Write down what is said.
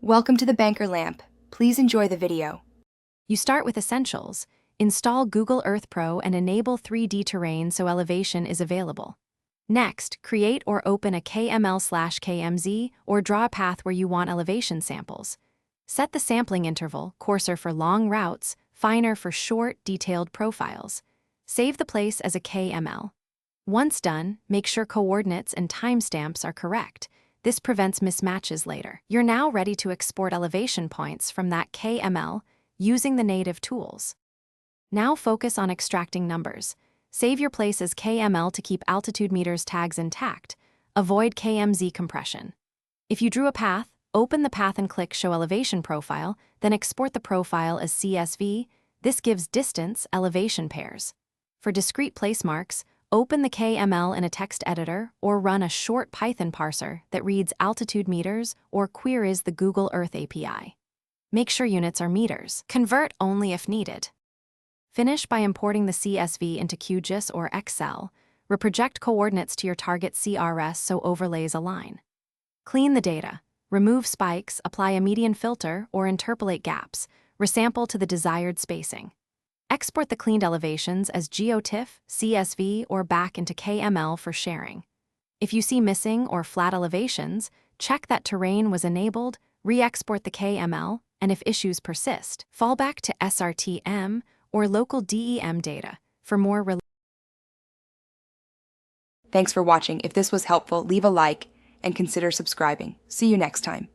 Welcome to the Banker Lamp. Please enjoy the video. You start with Essentials. Install Google Earth Pro and enable 3D terrain so elevation is available. Next, create or open a KML/KMZ or draw a path where you want elevation samples. Set the sampling interval, coarser for long routes, finer for short, detailed profiles. Save the place as a KML. Once done, make sure coordinates and timestamps are correct. This prevents mismatches later. You're now ready to export elevation points from that KML using the native tools. Now focus on extracting numbers. Save your place as KML to keep altitude meters tags intact. Avoid KMZ compression. If you drew a path, open the path and click Show Elevation Profile, then export the profile as CSV. This gives distance elevation pairs. For discrete place marks, open the KML in a text editor or run a short Python parser that reads altitude meters or queries the Google Earth API. Make sure units are meters. Convert only if needed. Finish by importing the CSV into QGIS or Excel. Reproject coordinates to your target CRS so overlays align. Clean the data. Remove spikes, apply a median filter, or interpolate gaps. Resample to the desired spacing. Export the cleaned elevations as GeoTIFF, CSV, or back into KML for sharing. If you see missing or flat elevations, check that terrain was enabled, re-export the KML, and if issues persist, fall back to SRTM or local DEM data for more Thanks for watching. If this was helpful, leave a like and consider subscribing. See you next time.